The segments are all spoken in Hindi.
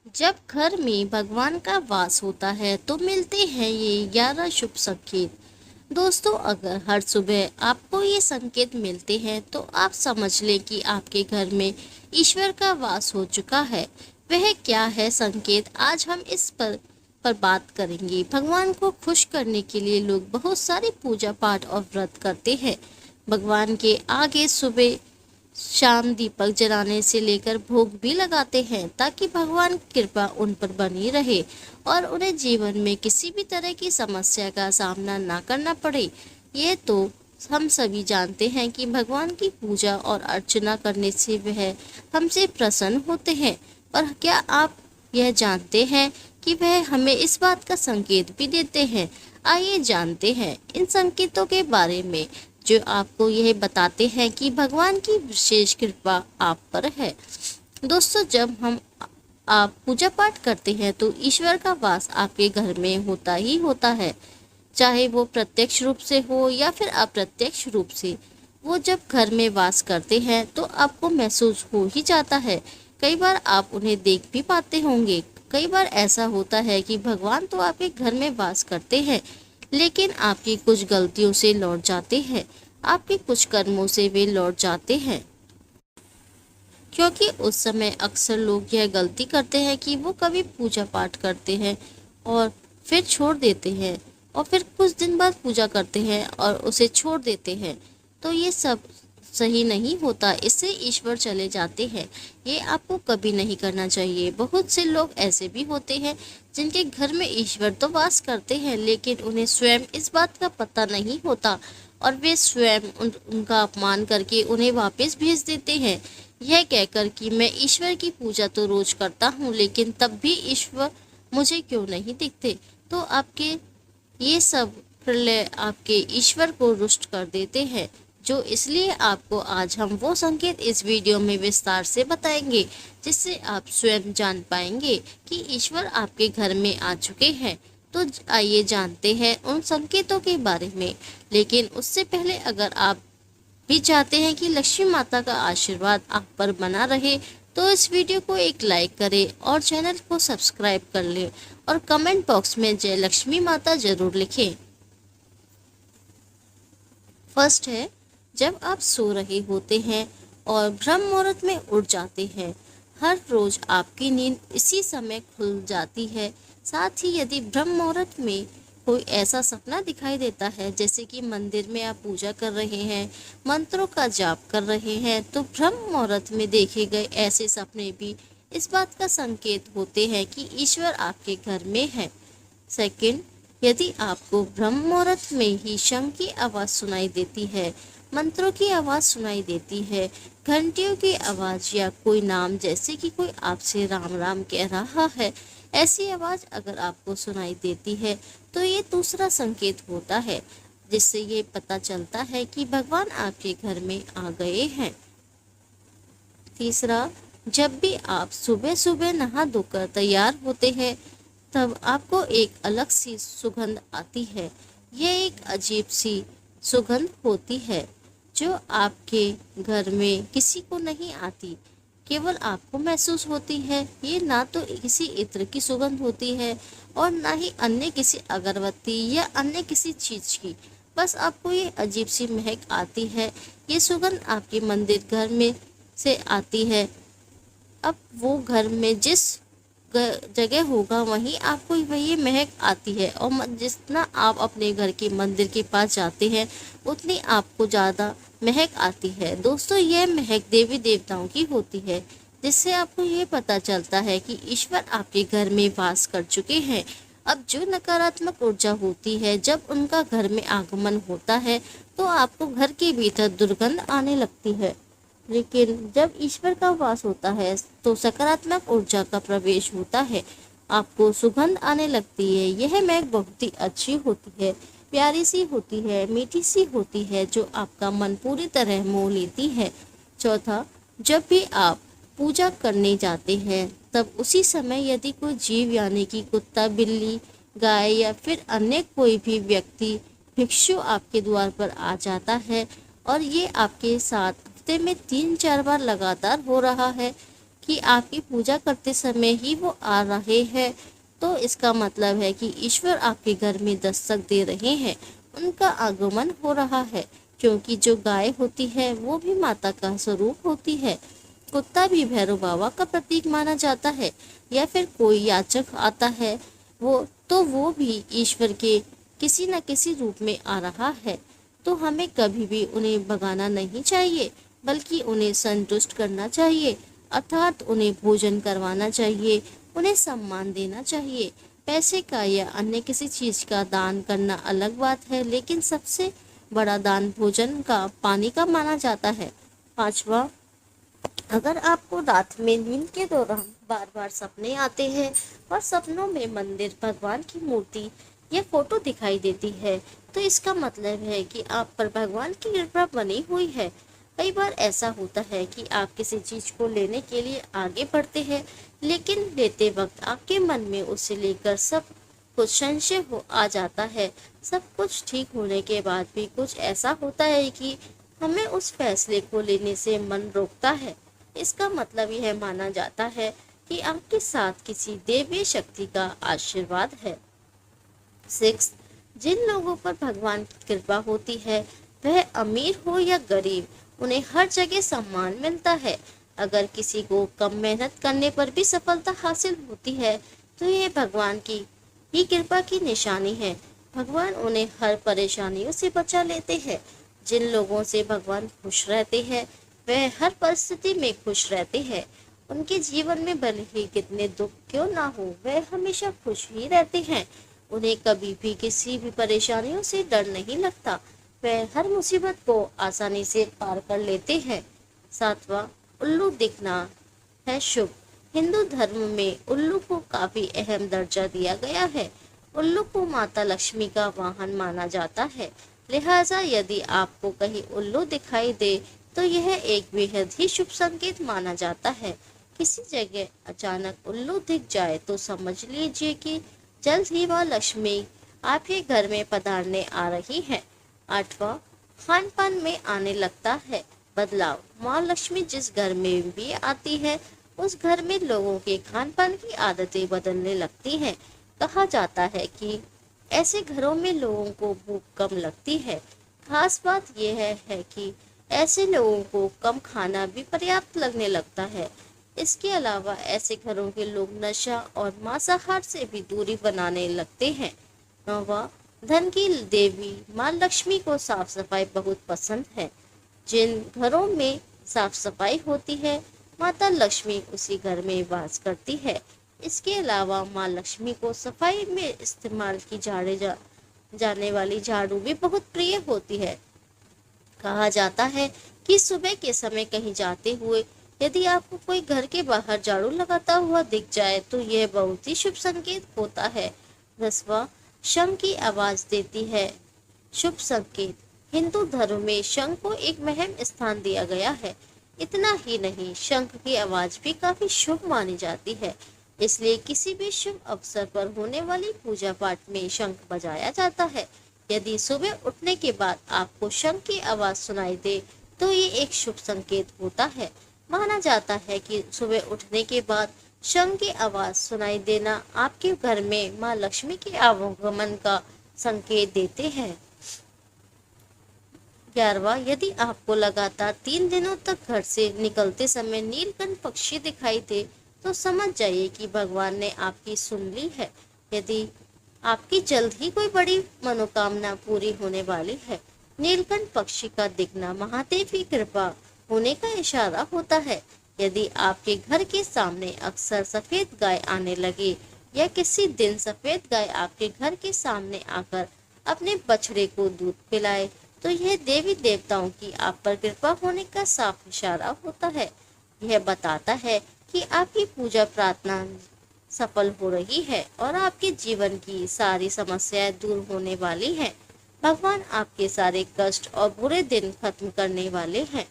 जब घर में भगवान का वास होता है तो मिलते हैं ये 11 शुभ संकेत। दोस्तों, अगर हर सुबह आपको ये संकेत मिलते हैं तो आप समझ लें कि आपके घर में ईश्वर का वास हो चुका है। वह क्या है संकेत, आज हम इस पर बात करेंगे। भगवान को खुश करने के लिए लोग बहुत सारी पूजा पाठ और व्रत करते हैं। भगवान के आगे सुबह शाम दीपक जलाने से लेकर भोग भी लगाते हैं ताकि भगवान की कृपा उन पर बनी रहे और उन्हें जीवन में किसी भी तरह की समस्या का सामना ना करना पड़े। ये तो हम सभी जानते हैं कि भगवान की पूजा और अर्चना करने से वह हमसे प्रसन्न होते हैं। और क्या आप यह जानते हैं कि वह हमें इस बात का संकेत भी देते हैं? आइए जानते हैं इन संकेतों के बारे में, जो आपको यह बताते हैं कि भगवान की विशेष कृपा आप पर है। दोस्तों, जब हम आप पूजा पाठ करते हैं तो ईश्वर का वास आपके घर में होता ही होता है, चाहे वो प्रत्यक्ष रूप से हो या फिर अप्रत्यक्ष रूप से। वो जब घर में वास करते हैं तो आपको महसूस हो ही जाता है। कई बार आप उन्हें देख भी पाते होंगे। कई बार ऐसा होता है कि भगवान तो आपके घर में वास करते हैं, लेकिन आपकी कुछ गलतियों से लौट जाते हैं, आपके कुछ कर्मों से वे लौट जाते हैं। क्योंकि उस समय अक्सर लोग यह गलती करते हैं कि वो कभी पूजा पाठ करते हैं और फिर छोड़ देते हैं, और फिर कुछ दिन बाद पूजा करते हैं और उसे छोड़ देते हैं। तो ये सब सही नहीं होता, इससे ईश्वर चले जाते हैं। ये आपको कभी नहीं करना चाहिए। बहुत से लोग ऐसे भी होते हैं जिनके घर में ईश्वर तो वास करते हैं, लेकिन उन्हें स्वयं इस बात का पता नहीं होता और वे स्वयं उनका अपमान करके उन्हें वापस भेज देते हैं, यह कहकर कि मैं ईश्वर की पूजा तो रोज करता हूँ, लेकिन तब भी ईश्वर मुझे क्यों नहीं दिखते। तो आपके ये सब प्रलय आपके ईश्वर को रुष्ट कर देते हैं, जो इसलिए आपको आज हम वो संकेत इस वीडियो में विस्तार से बताएंगे, जिससे आप स्वयं जान पाएंगे कि ईश्वर आपके घर में आ चुके हैं। तो आइए जानते हैं उन संकेतों के बारे में। लेकिन उससे पहले, अगर आप भी चाहते हैं कि लक्ष्मी माता का आशीर्वाद आप पर बना रहे, तो इस वीडियो को एक लाइक करें और चैनल को सब्सक्राइब कर लें और कमेंट बॉक्स में जय लक्ष्मी माता जरूर लिखें। फर्स्ट है, जब आप सो रहे होते हैं और ब्रह्म मुहूर्त में उठ जाते हैं। हर रोज आपकी नींद इसी समय खुल जाती है। साथ ही यदि ब्रह्म मुहूर्त में कोई ऐसा सपना दिखाई देता है, जैसे कि मंदिर में आप पूजा कर रहे हैं, मंत्रों का जाप कर रहे हैं, तो ब्रह्म मुहूर्त में देखे गए ऐसे सपने भी इस बात का संकेत होते हैं कि ईश्वर आपके घर में है। सेकंड, यदि आपको ब्रह्म मुहूर्त में ही शंख की आवाज सुनाई देती है, मंत्रों की आवाज सुनाई देती है, घंटियों की आवाज या कोई नाम, जैसे कि कोई आपसे राम राम कह रहा है, ऐसी आवाज अगर आपको सुनाई देती है, तो ये दूसरा संकेत होता है, जिससे ये पता चलता है कि भगवान आपके घर में आ गए हैं। तीसरा, जब भी आप सुबह सुबह नहा धोकर तैयार होते हैं, तब आपको एक अलग सी सुगंध आती है। यह एक अजीब सी सुगंध होती है जो आपके घर में किसी को नहीं आती, केवल आपको महसूस होती है। ये ना तो किसी इत्र की सुगंध होती है और ना ही अन्य किसी अगरबत्ती या अन्य किसी चीज की, बस आपको ये अजीब सी महक आती है। ये सुगंध आपके मंदिर घर में से आती है। अब वो घर में जिस जगह होगा वहीं आपको वही महक आती है, और जितना आप अपने घर के मंदिर के पास जाते हैं उतनी आपको ज़्यादा महक आती है। दोस्तों, यह महक देवी देवताओं की होती है, जिससे आपको ये पता चलता है कि ईश्वर आपके घर में वास कर चुके हैं। अब जो नकारात्मक ऊर्जा होती है, जब उनका घर में आगमन होता है तो आपको घर के भीतर दुर्गंध आने लगती है, लेकिन जब ईश्वर का वास होता है तो सकारात्मक ऊर्जा का प्रवेश होता है, आपको सुगंध आने लगती है। यह महक बहुत ही अच्छी होती है, प्यारी सी होती है, मीठी सी होती है, जो आपका मन पूरी तरह मोह लेती है। चौथा, जब भी आप पूजा करने जाते हैं, तब उसी समय यदि कोई जीव यानी कि कुत्ता, बिल्ली, गाय या फिर अन्य कोई भी व्यक्ति भिक्षु आपके द्वार पर आ जाता है और ये आपके साथ हफ्ते में 3-4 बार लगातार हो रहा है, कि आपकी पूजा करते समय ही वो आ रहे हैं, तो इसका मतलब है कि ईश्वर आपके घर में दस्तक दे रहे हैं, उनका आगमन हो रहा है। क्योंकि जो गाय होती है वो भी माता का स्वरूप होती है। कुत्ता भी भैरव बाबा का प्रतीक माना जाता है। या फिर कोई याचक आता है वो भी ईश्वर के किसी न किसी रूप में आ रहा है। तो हमें कभी भी उन्हें भगाना नहीं चाहिए, बल्कि उन्हें संतुष्ट करना चाहिए, अर्थात उन्हें भोजन करवाना चाहिए, उन्हें सम्मान देना चाहिए। पैसे का या अन्य किसी चीज का दान करना अलग बात है, लेकिन सबसे बड़ा दान भोजन का, पानी का माना जाता है। पांचवा, अगर आपको रात में नींद के दौरान बार बार सपने आते हैं और सपनों में मंदिर, भगवान की मूर्ति या फोटो दिखाई देती है, तो इसका मतलब है कि आप पर भगवान की कृपा बनी हुई है। कई बार ऐसा होता है कि आप किसी चीज को लेने के लिए आगे बढ़ते हैं, लेकिन लेते वक्त आपके मन में उसे लेकर सब कुछ संशय हो आ जाता है। सब कुछ ठीक होने के बाद भी कुछ ऐसा होता है कि हमें उस फैसले को लेने से मन रोकता है। इसका मतलब यह माना जाता है कि आपके साथ किसी देवी शक्ति का आशीर्वाद है। 6, जिन लोगों पर भगवान की कृपा होती है, वह अमीर हो या गरीब, उन्हें हर जगह सम्मान मिलता है। अगर किसी को कम मेहनत करने पर भी सफलता हासिल होती है, तो यह भगवान की ही कृपा की निशानी है। भगवान उन्हें हर परेशानियों से बचा लेते हैं। जिन लोगों से भगवान खुश रहते हैं, वह हर परिस्थिति में खुश रहते हैं। उनके जीवन में भले ही कितने दुख क्यों ना हो, वह हमेशा खुश ही रहते हैं। उन्हें कभी भी किसी भी परेशानियों से डर नहीं लगता। वह हर मुसीबत को आसानी से पार कर लेते हैं। 7वां, उल्लू दिखना है शुभ। हिंदू धर्म में उल्लू को काफी अहम दर्जा दिया गया है। उल्लू को माता लक्ष्मी का वाहन माना जाता है। लिहाजा यदि आपको कहीं उल्लू दिखाई दे, तो यह एक बेहद ही शुभ संकेत माना जाता है। किसी जगह अचानक उल्लू दिख जाए तो समझ लीजिए कि जल्द ही माँ लक्ष्मी आपके घर में पधारने आ रही है। 8वां, खान पान में आने लगता है बदलाव। माँ लक्ष्मी जिस घर में भी आती है, उस घर में लोगों के खान पान की आदतें बदलने लगती हैं। कहा जाता है कि ऐसे घरों में लोगों को भूख कम लगती है। खास बात यह है कि ऐसे लोगों को कम खाना भी पर्याप्त लगने लगता है। इसके अलावा ऐसे घरों के लोग नशा और मांसाहार से भी दूरी बनाने लगते हैं। 9वां, धन की देवी माँ लक्ष्मी को साफ सफाई बहुत पसंद है। जिन घरों में साफ सफाई होती है, माता लक्ष्मी उसी घर में वास करती है। इसके अलावा माँ लक्ष्मी को सफाई में इस्तेमाल की जाने वाली झाड़ू भी बहुत प्रिय होती है। कहा जाता है कि सुबह के समय कहीं जाते हुए यदि आपको कोई घर के बाहर झाड़ू लगाता हुआ दिख जाए, तो यह बहुत ही शुभ संकेत होता है। 10वां, शंख की आवाज देती है शुभ संकेत। हिंदू धर्म में शंख को एक महत्वपूर्ण स्थान दिया गया है। इतना ही नहीं, शंख की आवाज भी काफी शुभ मानी जाती है। इसलिए किसी भी शुभ अवसर पर होने वाली पूजा पाठ में शंख बजाया जाता है। यदि सुबह उठने के बाद आपको शंख की आवाज सुनाई दे, तो ये एक शुभ संकेत होता है। माना जाता है कि सुबह उठने के बाद शंख की आवाज सुनाई देना आपके घर में माँ लक्ष्मी के आगमन का संकेत देते हैं। 11वां, यदि आपको लगातार 3 दिनों तक घर से निकलते समय नीलकंठ पक्षी दिखाई दे, तो समझ जाइए कि भगवान ने आपकी सुन ली है। यदि आपकी जल्द ही कोई बड़ी मनोकामना पूरी होने वाली है। नीलकंठ पक्षी का दिखना महादेव की कृपा होने का इशारा होता है। यदि आपके घर के सामने अक्सर सफेद गाय आने लगे या किसी दिन सफेद गाय आपके घर के सामने आकर अपने बछड़े को दूध पिलाए, तो यह देवी देवताओं की आप पर कृपा होने का साफ इशारा होता है। यह बताता है कि आपकी पूजा प्रार्थना सफल हो रही है और आपके जीवन की सारी समस्याएं दूर होने वाली हैं। भगवान आपके सारे कष्ट और बुरे दिन खत्म करने वाले हैं।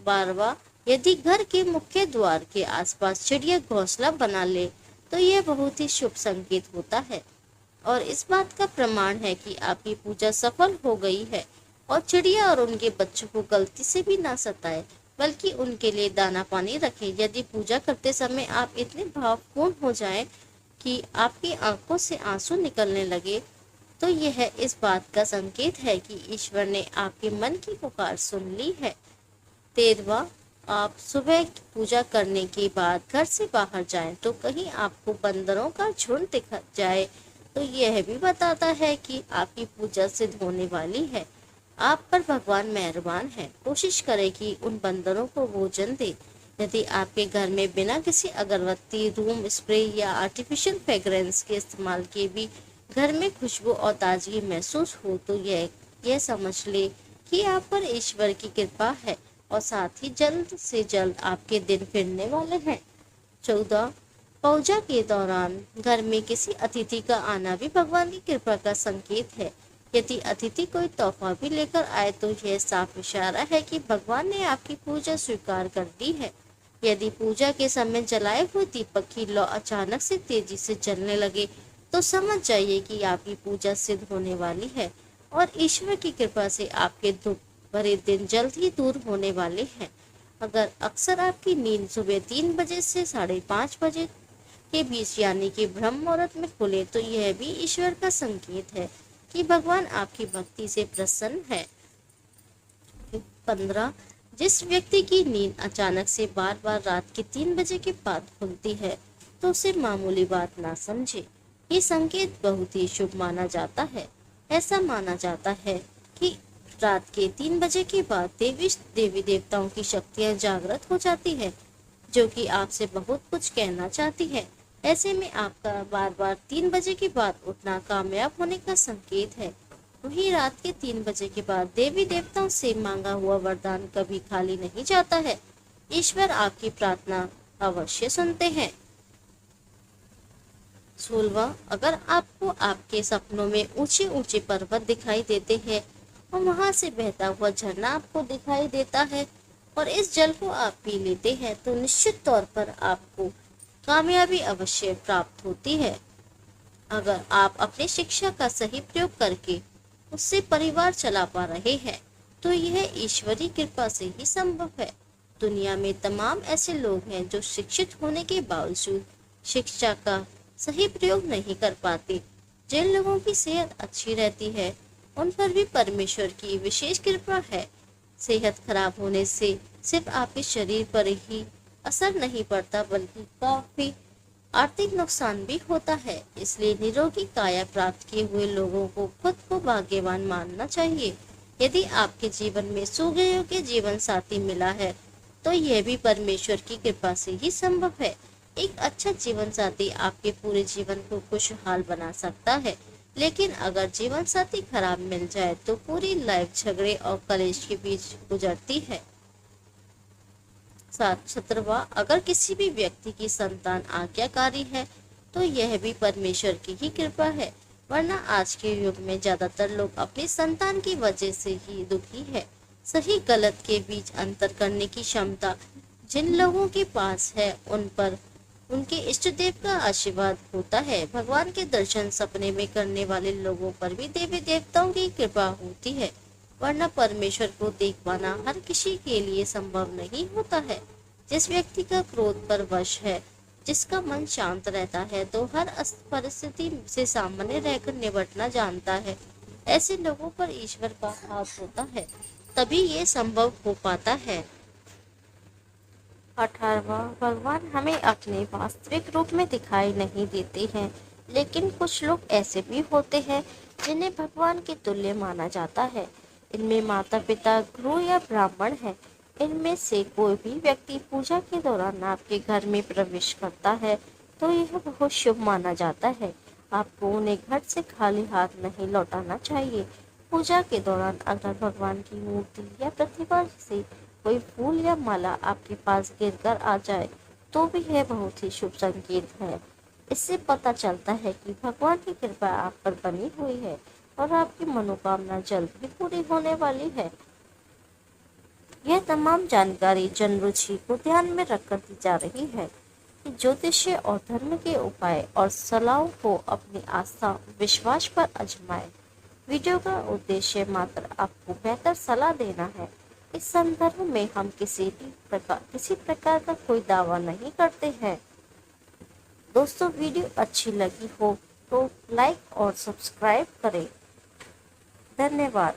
12वां, यदि घर के मुख्य द्वार के आसपास चिड़िया घोंसला बना ले, तो यह बहुत ही शुभ संकेत होता है और इस बात का प्रमाण है कि आपकी पूजा सफल हो गई है। और चिड़िया और उनके बच्चों को गलती से भी ना सताए। बल्कि उनके लिए दाना पानी रखें। यदि पूजा करते समय आप इतने भावपूर्ण हो जाएं कि आपकी आंखों से आंसू निकलने लगे, तो यह इस बात का संकेत है कि ईश्वर ने आपके मन की पुकार सुन ली है। 13वां, आप सुबह पूजा करने के बाद घर से बाहर जाएं तो कहीं आपको बंदरों का झुंड दिख जाए तो यह भी बताता है कि आपकी पूजा सिद्ध होने वाली है। आप पर भगवान मेहरबान है। कोशिश करें कि उन बंदरों को भोजन दे। यदि आपके घर में बिना किसी अगरबत्ती, रूम स्प्रे या आर्टिफिशियल फ्रेग्रेंस के इस्तेमाल के भी घर में खुशबू और ताजगी महसूस हो तो यह समझ ले कि आप पर ईश्वर की कृपा है और साथ ही जल्द से जल्द आपके दिन फिरने वाले हैं। 14, पूजा के दौरान घर में किसी अतिथि का आना भी भगवान की कृपा का संकेत है। यदि अतिथि कोई तोहफा भी लेकर आए तो यह साफ इशारा है कि भगवान ने आपकी पूजा स्वीकार कर दी है। यदि पूजा के समय जलाए हुए दीपक की लौ अचानक से तेजी से जलने लगे तो समझ जाइए कि आपकी पूजा सिद्ध होने वाली है और ईश्वर की कृपा से आपके दुख भरे दिन जल्द ही दूर होने वाले हैं। अगर अक्सर आपकी नींद सुबह 3 बजे से 5:30 बजे के बीच यानी कि ब्रह्म मुहूर्त में खुले तो यह भी ईश्वर का संकेत है कि भगवान आपकी भक्ति से प्रसन्न है। 15, जिस व्यक्ति की नींद अचानक से बार बार रात के 3 बजे के बाद खुलती है तो उसे मामूली बात ना समझे। ये संकेत बहुत ही शुभ माना जाता है। ऐसा माना जाता है कि रात के 3 बजे के बाद देवी देवताओं की शक्तियां जागृत हो जाती है जो कि आपसे बहुत कुछ कहना चाहती है। ऐसे में आपका बार बार 3 बजे के बाद उठना कामयाब होने का संकेत है। वहीं रात के 3 बजे के बाद देवी देवताओं से मांगा हुआ वरदान कभी खाली नहीं जाता है। ईश्वर आपकी प्रार्थना अवश्य सुनते हैं। 16, अगर आपको आपके सपनों में ऊंचे ऊंचे पर्वत दिखाई देते हैं और वहां से बहता हुआ झरना आपको दिखाई देता है और इस जल को आप पी लेते हैं तो निश्चित तौर पर आपको कामयाबी अवश्य प्राप्त होती है। अगर आप अपनी शिक्षा का सही प्रयोग करके उससे परिवार चला पा रहे हैं तो यह ईश्वरी कृपा से ही संभव है। दुनिया में तमाम ऐसे लोग हैं जो शिक्षित होने के बावजूद शिक्षा का सही प्रयोग नहीं कर पाते। जिन लोगों की सेहत अच्छी रहती है उन पर भी परमेश्वर की विशेष कृपा है। सेहत खराब होने से सिर्फ आपके शरीर पर ही असर नहीं पड़ता बल्कि काफी आर्थिक नुकसान भी होता है। इसलिए निरोगी काया प्राप्त किए हुए लोगों को खुद को भाग्यवान मानना चाहिए। यदि आपके जीवन में सुयोग्य जीवन साथी मिला है तो यह भी परमेश्वर की कृपा से ही संभव है। एक अच्छा जीवन साथी आपके पूरे जीवन को खुशहाल बना सकता है, लेकिन अगर जीवन साथी खराब मिल जाए तो पूरी लाइफ झगड़े और कलेश के बीच गुजरती है। 17वां, अगर किसी भी व्यक्ति की संतान आज्ञाकारी है तो यह भी परमेश्वर की ही कृपा है, वरना आज के युग में ज्यादातर लोग अपनी संतान की वजह से ही दुखी है। सही गलत के बीच अंतर करने की क्षमता जिन लोगों के पास है उन पर उनके इष्ट देव का आशीर्वाद होता है। भगवान के दर्शन सपने में करने वाले लोगों पर भी देवी देवताओं की कृपा होती है, वरना परमेश्वर को देख पाना हर किसी के लिए संभव नहीं होता है। जिस व्यक्ति का क्रोध पर वश है, जिसका मन शांत रहता है तो हर परिस्थिति से सामान्य रहकर निपटना जानता है, ऐसे लोगों पर ईश्वर का हाथ होता है, तभी ये संभव हो पाता है। 18वां, भगवान हमें अपने वास्तविक रूप में दिखाई नहीं देते हैं, लेकिन कुछ लोग ऐसे भी होते हैं जिन्हें भगवान के तुल्य माना जाता है। इनमें माता पिता, गुरु या ब्राह्मण हैं। इनमें से कोई भी व्यक्ति पूजा के दौरान आपके घर में प्रवेश करता है तो यह बहुत शुभ माना जाता है। आपको उन्हें घर से खाली हाथ नहीं लौटाना चाहिए। पूजा के दौरान अगर भगवान की मूर्ति या प्रतिमा से कोई फूल या माला आपके पास गिरकर आ जाए तो भी यह बहुत ही शुभ संकेत है। इससे पता चलता है कि भगवान की कृपा आप पर बनी हुई है और आपकी मनोकामना जल्द ही पूरी होने वाली है। यह तमाम जानकारी जन रुचि को ध्यान में रखकर दी जा रही है कि ज्योतिष और धर्म के उपाय और सलाहों को अपनी आस्था विश्वास पर आजमाएं। वीडियो का उद्देश्य मात्र आपको बेहतर सलाह देना है। इस संदर्भ में हम किसी प्रकार का कोई दावा नहीं करते हैं। दोस्तों, वीडियो अच्छी लगी हो तो लाइक और सब्सक्राइब करें। धन्यवाद।